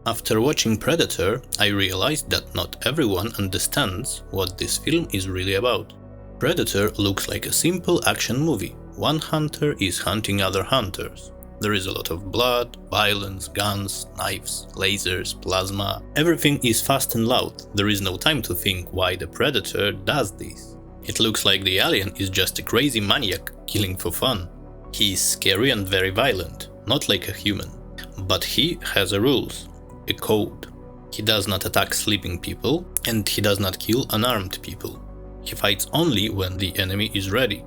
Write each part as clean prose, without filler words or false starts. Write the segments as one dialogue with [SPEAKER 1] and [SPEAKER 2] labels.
[SPEAKER 1] After watching Predator, I realized that not everyone understands what this film is really about. Predator looks like a simple action movie. One hunter is hunting other hunters. There is a lot of blood, violence, guns, knives, lasers, plasma. Everything is fast and loud. There is no time to think why the Predator does this. It looks like the alien is just a crazy maniac killing for fun. He is scary and very violent, not like a human. But he has a rules. A code. He does not attack sleeping people, and he does not kill unarmed people. He fights only when the enemy is ready.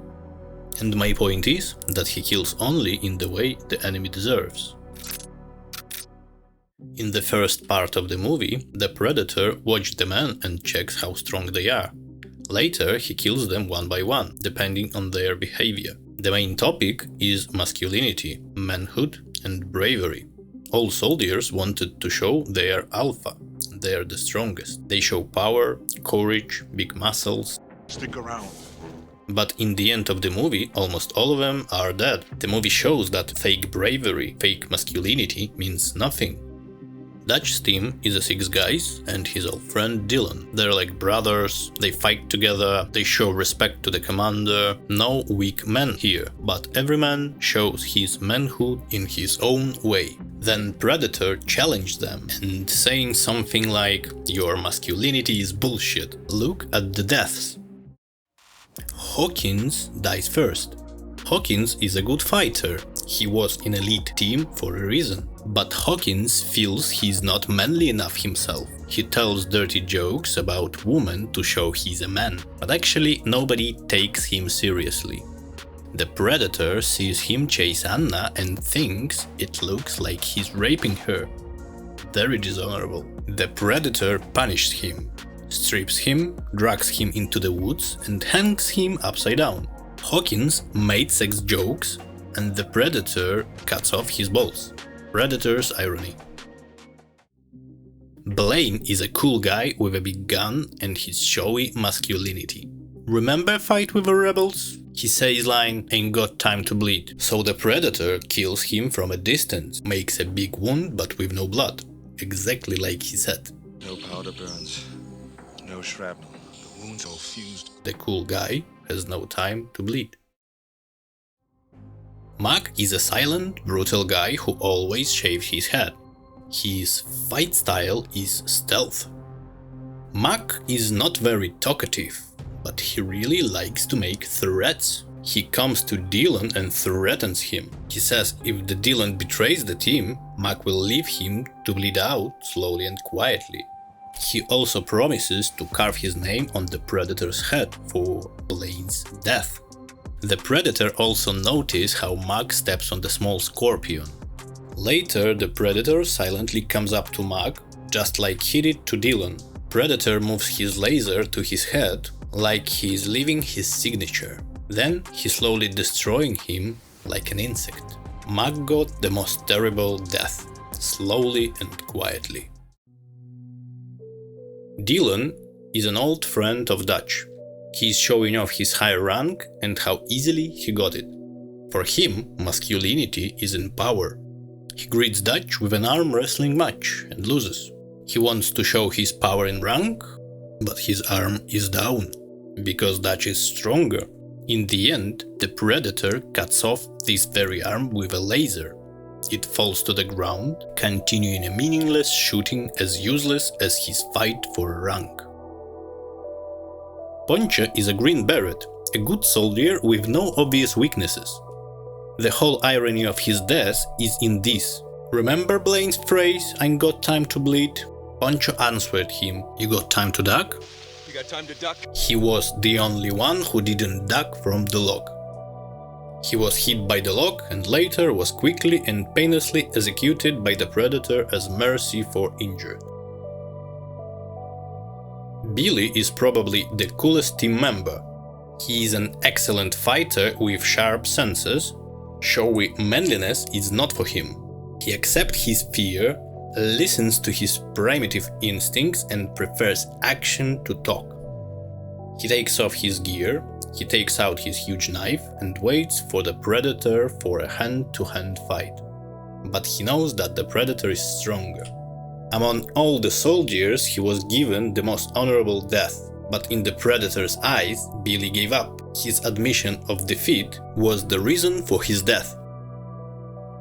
[SPEAKER 1] And my point is that he kills only in the way the enemy deserves. In the first part of the movie, the Predator watches the men and checks how strong they are. Later, he kills them one by one, depending on their behavior. The main topic is masculinity, manhood, and bravery. All soldiers wanted to show they are alpha, they are the strongest. They show power, courage, big muscles.
[SPEAKER 2] Stick around.
[SPEAKER 1] But in the end of the movie, almost all of them are dead. The movie shows that fake bravery, fake masculinity means nothing. Dutch's team is 6 guys and his old friend Dylan. They're like brothers, they fight together, they show respect to the commander. No weak men here, but every man shows his manhood in his own way. Then Predator challenged them and saying something like, "Your masculinity is bullshit. Look at the deaths." Hawkins dies first. Hawkins is a good fighter. He was in elite team for a reason. But Hawkins feels he's not manly enough himself. He tells dirty jokes about women to show he's a man. But actually nobody takes him seriously. The Predator sees him chase Anna and thinks it looks like he's raping her. Very dishonorable. The Predator punished him, strips him, drags him into the woods and hangs him upside down. Hawkins made sex jokes and the Predator cuts off his balls. Predator's irony. Blaine is a cool guy with a big gun and his showy masculinity. Remember Fight with the Rebels? He says line, "Ain't got time to bleed." So the Predator kills him from a distance, makes a big wound but with no blood. Exactly like he said.
[SPEAKER 2] No powder burns. No shrapnel. The wounds all fused.
[SPEAKER 1] The cool guy has no time to bleed. Mac is a silent, brutal guy who always shaves his head. His fight style is stealth. Mac is not very talkative, but he really likes to make threats. He comes to Dylan and threatens him. He says if the Dylan betrays the team, Mac will leave him to bleed out slowly and quietly. He also promises to carve his name on the Predator's head for Blaine's death. The Predator also notices how Mac steps on the small scorpion. Later, the Predator silently comes up to Mac, just like he did to Dylan. Predator moves his laser to his head, like he is leaving his signature. Then he slowly destroying him like an insect. Mac got the most terrible death, slowly and quietly. Dylan is an old friend of Dutch. He is showing off his high rank and how easily he got it. For him, masculinity is in power. He greets Dutch with an arm wrestling match and loses. He wants to show his power in rank, but his arm is down, because Dutch is stronger. In the end, the Predator cuts off this very arm with a laser. It falls to the ground, continuing a meaningless shooting as useless as his fight for rank. Poncho is a green beret, a good soldier with no obvious weaknesses. The whole irony of his death is in this. Remember Blaine's phrase, "Ain't got time to bleed"? Poncho answered him, "You got time to duck?"
[SPEAKER 2] You got time to duck?
[SPEAKER 1] He was the only one who didn't duck from the log. He was hit by the log and later was quickly and painlessly executed by the Predator as mercy for injured. Billy is probably the coolest team member. He is an excellent fighter with sharp senses. Showy manliness is not for him. He accepts his fear, listens to his primitive instincts and prefers action to talk. He takes off his gear, he takes out his huge knife and waits for the Predator for a hand-to-hand fight. But he knows that the Predator is stronger. Among all the soldiers, he was given the most honorable death, but in the Predator's eyes, Billy gave up. His admission of defeat was the reason for his death.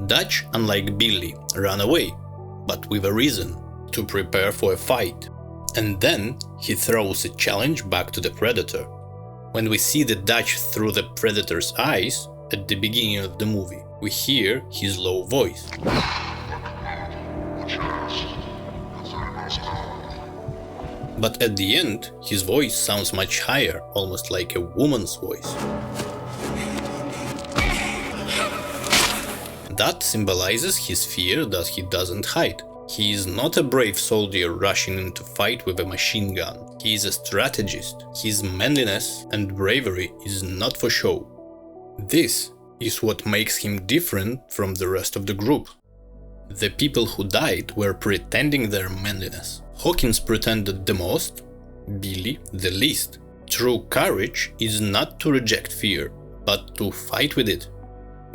[SPEAKER 1] Dutch, unlike Billy, ran away, but with a reason: to prepare for a fight. And then he throws a challenge back to the Predator. When we see the Dutch through the Predator's eyes at the beginning of the movie, we hear his low voice. But at the end, his voice sounds much higher, almost like a woman's voice. That symbolizes his fear that he doesn't hide. He is not a brave soldier rushing into fight with a machine gun. He is a strategist. His manliness and bravery is not for show. This is what makes him different from the rest of the group. The people who died were pretending their manliness. Hawkins pretended the most, Billy the least. True courage is not to reject fear, but to fight with it.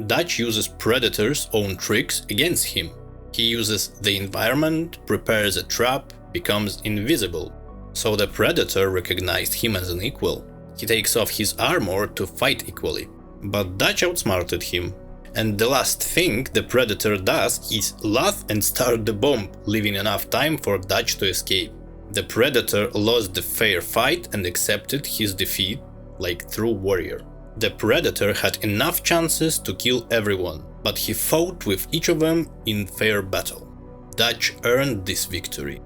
[SPEAKER 1] Dutch uses Predator's own tricks against him. He uses the environment, prepares a trap, becomes invisible. So the Predator recognized him as an equal. He takes off his armor to fight equally. But Dutch outsmarted him. And the last thing the Predator does is laugh and start the bomb, leaving enough time for Dutch to escape. The Predator lost the fair fight and accepted his defeat like true warrior. The Predator had enough chances to kill everyone, but he fought with each of them in fair battle. Dutch earned this victory.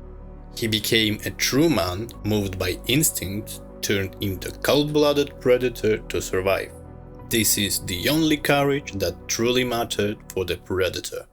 [SPEAKER 1] He became a true man, moved by instinct, turned into cold-blooded predator to survive. This is the only courage that truly mattered for the Predator.